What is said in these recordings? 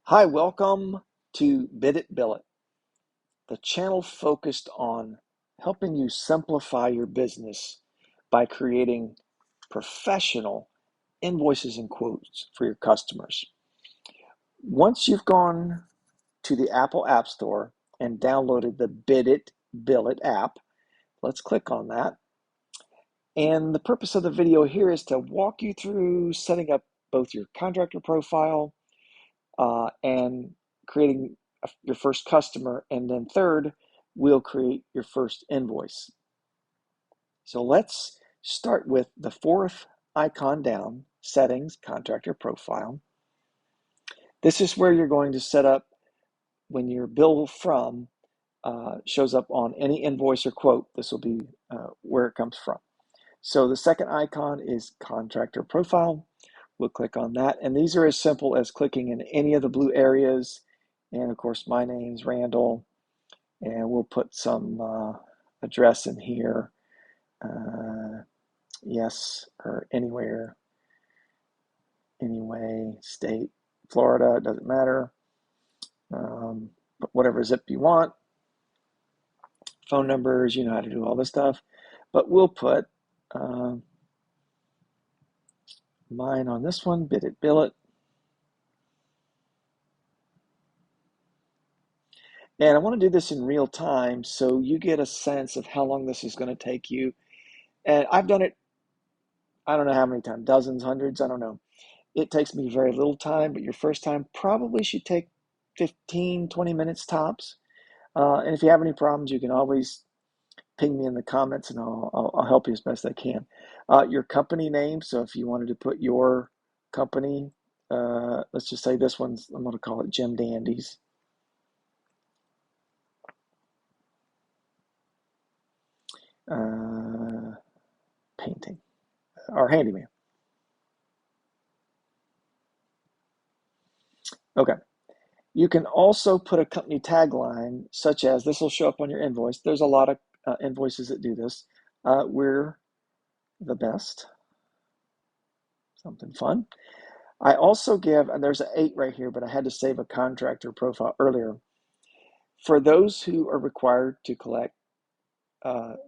Hi, welcome to BiditBillit, the channel focused on helping you simplify your business by creating professional invoices and quotes for your customers. Once you've gone to the Apple App Store and downloaded the BiditBillit app, let's click on that. And the purpose of the video here is to walk you through setting up both your contractor profile and creating your first customer. And then third, we'll create your first invoice. So let's start with the fourth icon down, settings, contractor profile. This is where you're going to set up when your bill from shows up on any invoice or quote. This will be where it comes from. So the second icon is contractor profile. We'll click on that. And these are as simple as clicking in any of the blue areas. And of course, my name's Randall. And we'll put some address in here. Yes, or anywhere, anyway, state, Florida, it doesn't matter. But whatever zip you want. Phone numbers, you know how to do all this stuff. But we'll put mine on this one, BiditBillit. And I want to do this in real time so you get a sense of how long this is going to take you. And I've done it, I don't know how many times, dozens, hundreds, I don't know. It takes me very little time, but your first time probably should take 15, 20 minutes tops. And if you have any problems, you can always ping me in the comments and I'll help you as best I can. Your company name, so if you wanted to put your company, let's just say this one's, I'm going to call it Jim Dandy's. Painting or handyman. Okay. You can also put a company tagline, such as this will show up on your invoice. There's a lot of invoices that do this. We're the best. Something fun. I also give, and there's an 8 right here, but I had to save a contractor profile earlier. For those who are required to collect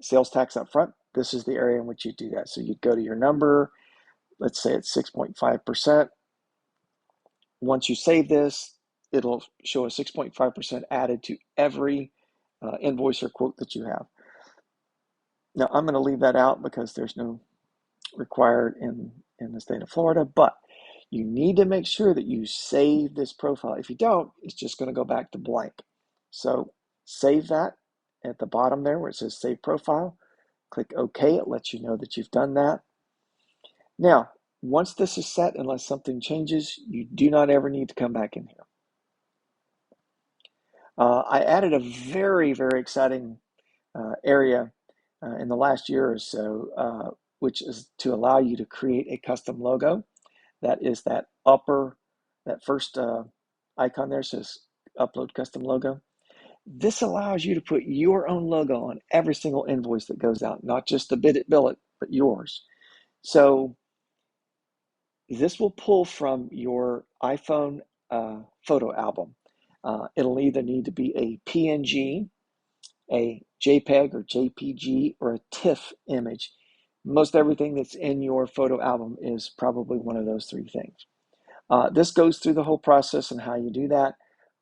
sales tax up front, this is the area in which you do that. So you go to your number, let's say it's 6.5%. Once you save this, it'll show a 6.5% added to every invoice or quote that you have. Now, I'm going to leave that out because there's no required in the state of Florida, but you need to make sure that you save this profile. If you don't, it's just going to go back to blank. So save that at the bottom there where it says Save Profile. Click OK. It lets you know that you've done that. Now, once this is set, unless something changes, you do not ever need to come back in here. I added a very, very exciting area in the last year or so, which is to allow you to create a custom logo. That is that first icon there says Upload Custom Logo. This allows you to put your own logo on every single invoice that goes out, not just the BiditBillit, but yours. So this will pull from your iPhone photo album. It'll either need to be a PNG, a JPEG or JPG, or a TIFF image. Most everything that's in your photo album is probably one of those three things. This goes through the whole process and how you do that,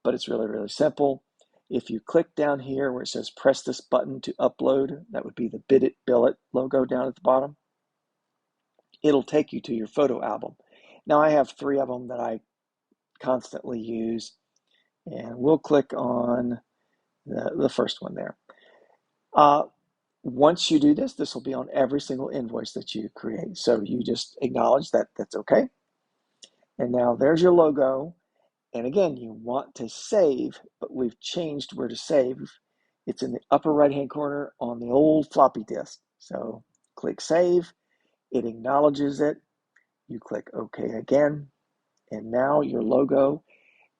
but it's really, really simple. If you click down here where it says press this button to upload, that would be the BiditBillit logo down at the bottom, it'll take you to your photo album. Now I have 3 of them that I constantly use, and we'll click on the first one there. Once you do this, this will be on every single invoice that you create. So you just acknowledge that that's okay. And now there's your logo. And again, you want to save, but we've changed where to save. It's in the upper right-hand corner on the old floppy disk. So click Save. It acknowledges it. You click OK again. And now your logo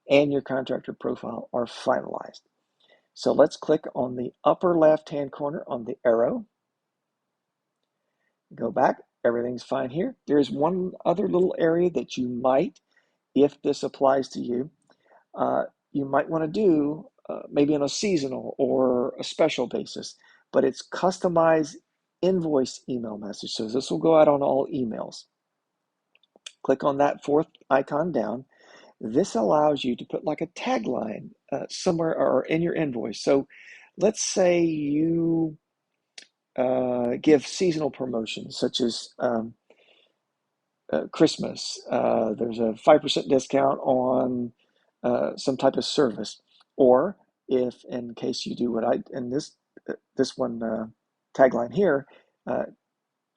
and your contractor profile are finalized. So let's click on the upper left-hand corner on the arrow. Go back. Everything's fine here. There's one other little area that you might, if this applies to you, you might want to do maybe on a seasonal or a special basis, but it's customized invoice email message. So this will go out on all emails. Click on that fourth icon down. This allows you to put like a tagline somewhere or in your invoice. So let's say you give seasonal promotions such as Christmas. There's a 5% discount on some type of service. Or if, in case you do what I, in this one tagline here,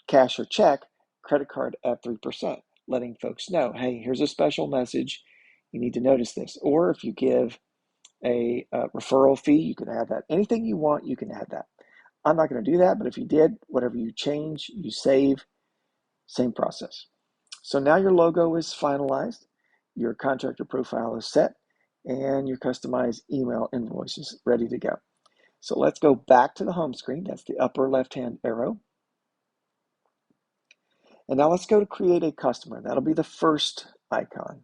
cash or check, credit card at 3%, letting folks know, hey, here's a special message. You need to notice this. Or if you give a referral fee, you can add that. Anything you want, you can add that. I'm not going to do that, but if you did, whatever you change, you save, same process. So now your logo is finalized, your contractor profile is set, and your customized email invoice is ready to go. So let's go back to the home screen. That's the upper left-hand arrow. And now let's go to create a customer. That'll be the first icon.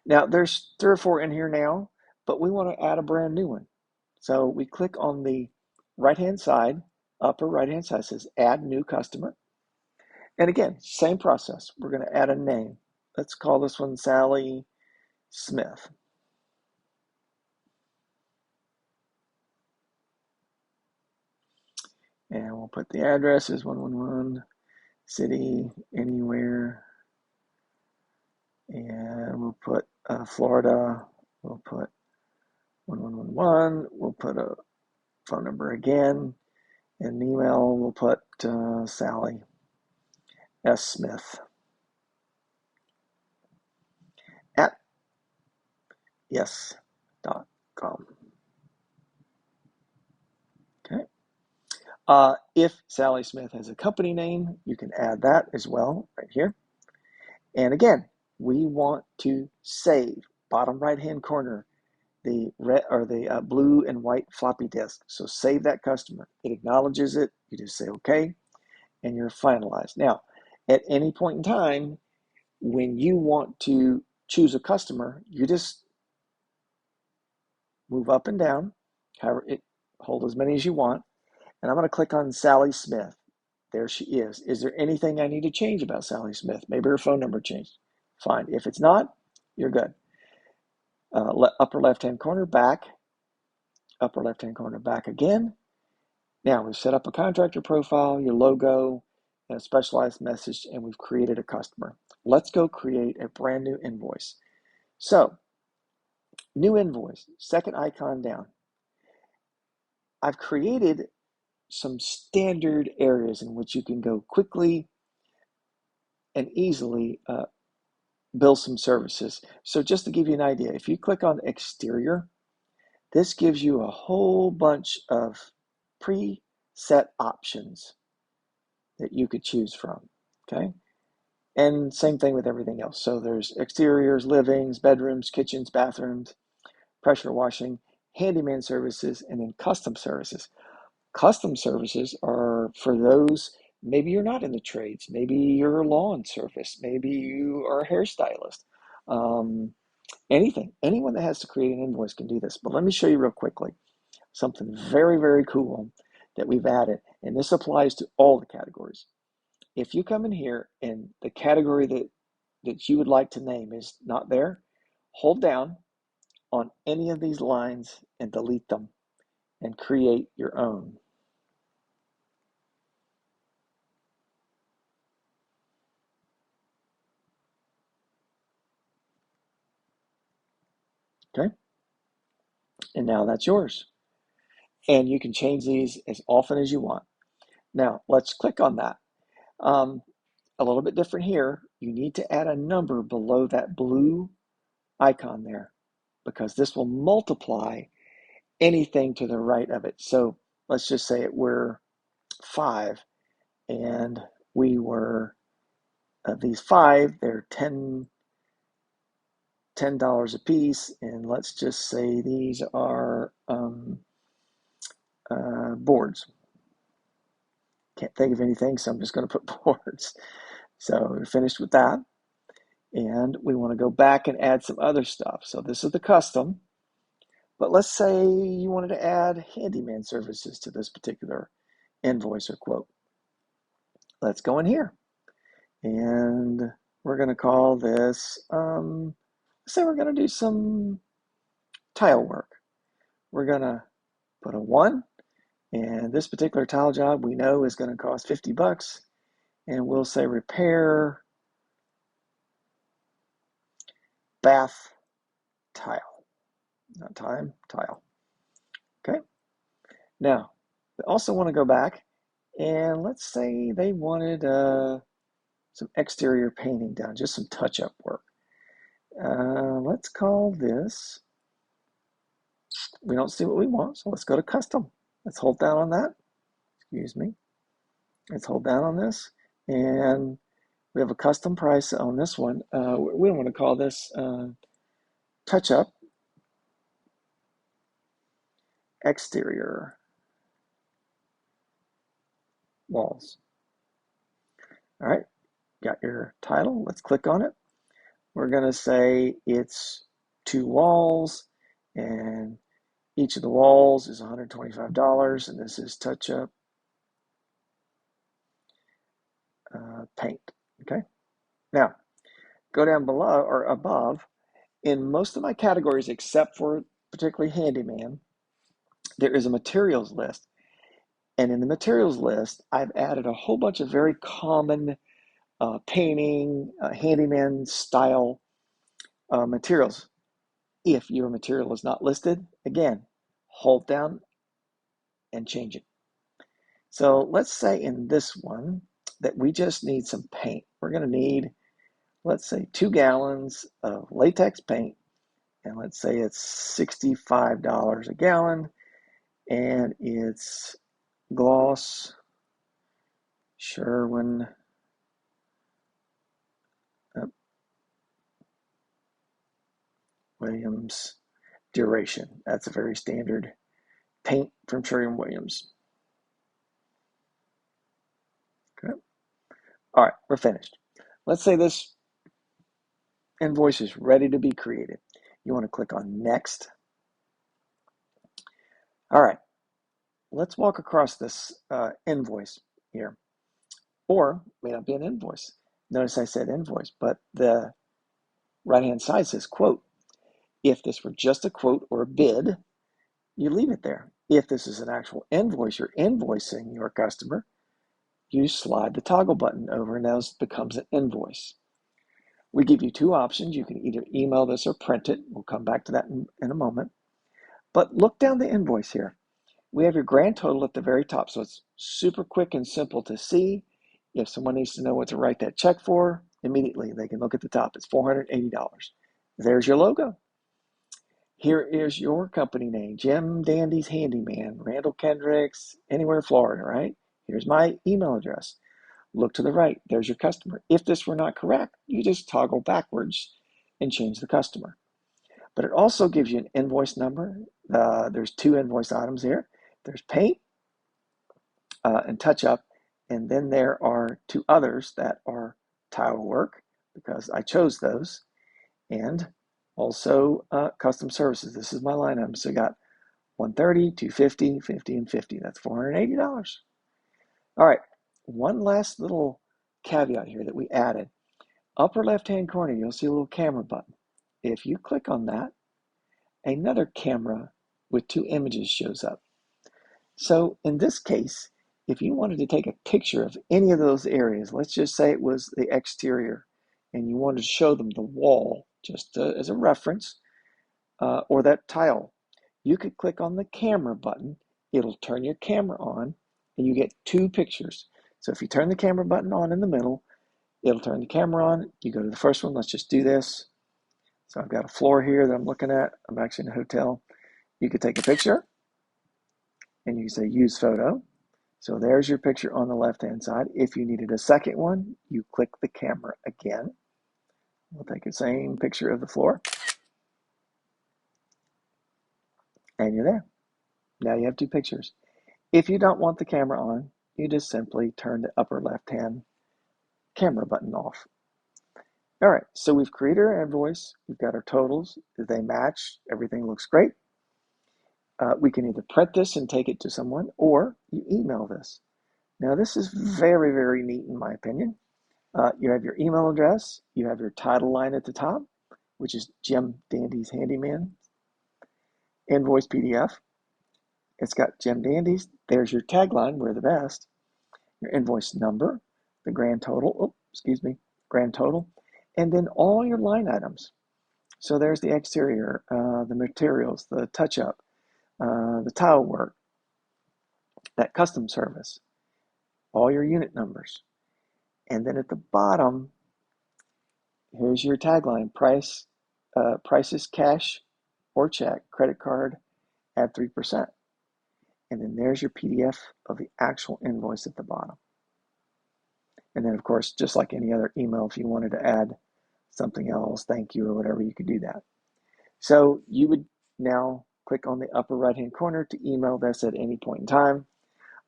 Now there's 3 or 4 in here now, but we want to add a brand new one. So we click on the right-hand side, upper right-hand side, says add new customer. And again, same process. We're going to add a name. Let's call this one Sally Smith. And we'll put the address as 111, city, anywhere. And we'll put Florida. We'll put 1111. We'll put a phone number again. And email, we'll put Sally S. Smith at yes.com. Okay. If Sally Smith has a company name, you can add that as well right here. And again, we want to save bottom right-hand corner the red or the blue and white floppy disk. So save that customer. It acknowledges it. You just say okay, and you're finalized. Now, at any point in time, when you want to choose a customer, you just move up and down, however, hold as many as you want. And I'm going to click on Sally Smith. There she is. Is there anything I need to change about Sally Smith? Maybe her phone number changed. Fine. If it's not, you're good. Upper left-hand corner, back. Upper left-hand corner, back again. Now we've set up a contractor profile, your logo, and a specialized message, and we've created a customer. Let's go create a brand new invoice. So, new invoice, second icon down. I've created some standard areas in which you can go quickly and easily build some services. So just to give you an idea, if you click on exterior, this gives you a whole bunch of preset options that you could choose from, okay? And same thing with everything else. So there's exteriors, livings, bedrooms, kitchens, bathrooms, pressure washing, handyman services, and then custom services. Custom services are for those, maybe you're not in the trades, maybe you're a lawn service, maybe you are a hairstylist. Anyone that has to create an invoice can do this. But let me show you real quickly something very, very cool that we've added. And this applies to all the categories. If you come in here and the category that you would like to name is not there, hold down on any of these lines and delete them and create your own. Okay? And now that's yours. And you can change these as often as you want. Now, let's click on that. A little bit different here. You need to add a number below that blue icon there because this will multiply anything to the right of it. So let's just say we're 5 and we were these 5, they're $10 a piece, and let's just say these are boards. Can't think of anything, so I'm just going to put boards. So we're finished with that. And we want to go back and add some other stuff. So this is the custom, but let's say you wanted to add handyman services to this particular invoice or quote. Let's go in here and we're going to call this, say we're going to do some tile work. We're going to put a 1, and this particular tile job we know is going to cost 50 bucks, and we'll say repair bath tile, not time, tile. Okay. Now, we also want to go back and let's say they wanted some exterior painting done, just some touch-up work. Let's call this, we don't see what we want, so let's go to custom. Let's hold down on that. Excuse me. Let's hold down on this, and we have a custom price on this one. We want to call this touch-up exterior walls. All right, got your title. Let's click on it. We're going to say it's 2 walls, and each of the walls is $125, and this is touch-up paint. Okay. Now, go down below or above. In most of my categories, except for particularly handyman, there is a materials list. And in the materials list, I've added a whole bunch of very common painting, handyman style materials. If your material is not listed, again, hold down and change it. So let's say in this one that we just need some paint. We're going to need, let's say, 2 gallons of latex paint, and let's say it's $65 a gallon, and it's gloss Sherwin Williams duration. That's a very standard paint from Sherwin-Williams. Okay. All right, we're finished. Let's say this invoice is ready to be created. You want to click on Next. All right, let's walk across this invoice here. Or may not be an invoice. Notice I said invoice, but the right-hand side says quote. If this were just a quote or a bid, you leave it there. If this is an actual invoice, you're invoicing your customer, you slide the toggle button over and now it becomes an invoice. We give you 2 options. You can either email this or print it. We'll come back to that in a moment. But look down the invoice here. We have your grand total at the very top, so it's super quick and simple to see. If someone needs to know what to write that check for, immediately they can look at the top. It's $480. There's your logo. Here is your company name, Jim Dandy's Handyman, Randall Kendricks, anywhere Florida, right? Here's my email address. Look to the right. There's your customer. If this were not correct, you just toggle backwards and change the customer. But it also gives you an invoice number. There's 2 invoice items here. There's paint and touch up. And then there are 2 others that are tile work because I chose those. And also custom services. This is my line item. So you got 130, 250, 50, and 50. That's $480. All right. One last little caveat here that we added. Upper left-hand corner, you'll see a little camera button. If you click on that, another camera with 2 images shows up. So in this case, if you wanted to take a picture of any of those areas, let's just say it was the exterior, and you wanted to show them the wall just as a reference, or that tile, you could click on the camera button. It'll turn your camera on, and you get 2 pictures. So if you turn the camera button on in the middle, it'll turn the camera on. You go to the first one. Let's just do this. So I've got a floor here that I'm looking at. I'm actually in a hotel. You could take a picture, and you can say use photo. So there's your picture on the left-hand side. If you needed a second one, you click the camera again. We'll take the same picture of the floor. And you're there. Now you have 2 pictures. If you don't want the camera on, you just simply turn the upper left-hand camera button off. All right, so we've created our invoice. We've got our totals. They match. Everything looks great. We can either print this and take it to someone, or you email this. Now, this is very, very neat in my opinion. You have your email address. You have your title line at the top, which is Jim Dandy's Handyman Invoice PDF. It's got Jim Dandy's. There's your tagline, we're the best. Your invoice number, the grand total, grand total, and then all your line items. So there's the exterior, the materials, the touch-up, the tile work, that custom service, all your unit numbers. And then at the bottom, here's your tagline, prices cash or check, credit card, add 3%. And then there's your PDF of the actual invoice at the bottom. And then, of course, just like any other email, if you wanted to add something else, thank you or whatever, you could do that. So you would now click on the upper right-hand corner to email this at any point in time.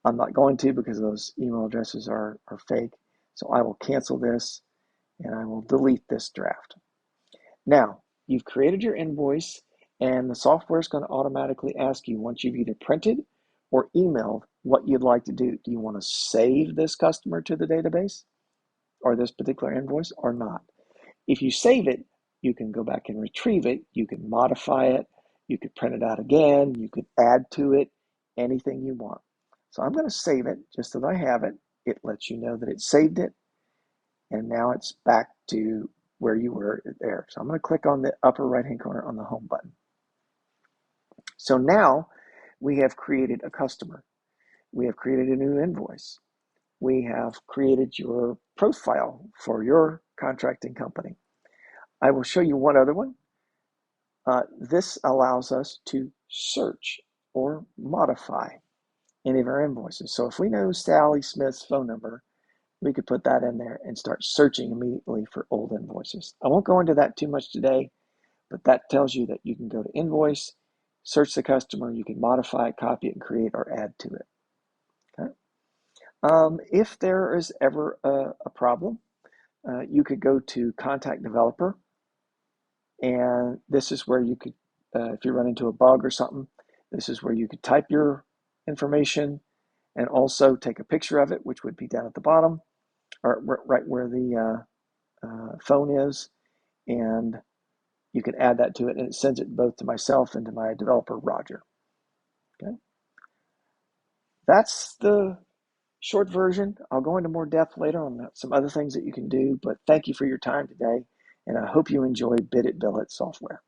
I'm not going to because those email addresses are fake. So I will cancel this and I will delete this draft. Now, you've created your invoice and the software is going to automatically ask you once you've either printed or emailed what you'd like to do. Do you want to save this customer to the database or this particular invoice or not? If you save it, you can go back and retrieve it. You can modify it. You could print it out again. You could add to it anything you want. So I'm going to save it just so that I have it. It lets you know that it saved it. And now it's back to where you were there. So I'm going to click on the upper right-hand corner on the home button. So now we have created a customer. We have created a new invoice. We have created your profile for your contracting company. I will show you one other one. This allows us to search or modify any of our invoices. So if we know Sally Smith's phone number, we could put that in there and start searching immediately for old invoices. I won't go into that too much today, but that tells you that you can go to invoice, search the customer, you can modify it, copy it, and create or add to it. Okay. If there is ever a problem, you could go to Contact Developer, and this is where you could, if you run into a bug or something, this is where you could type your information and also take a picture of it, which would be down at the bottom, or right where the phone is, and you can add that to it, and it sends it both to myself and to my developer, Roger. Okay, that's the short version. I'll go into more depth later on some other things that you can do, but thank you for your time today, and I hope you enjoy BiditBillit software.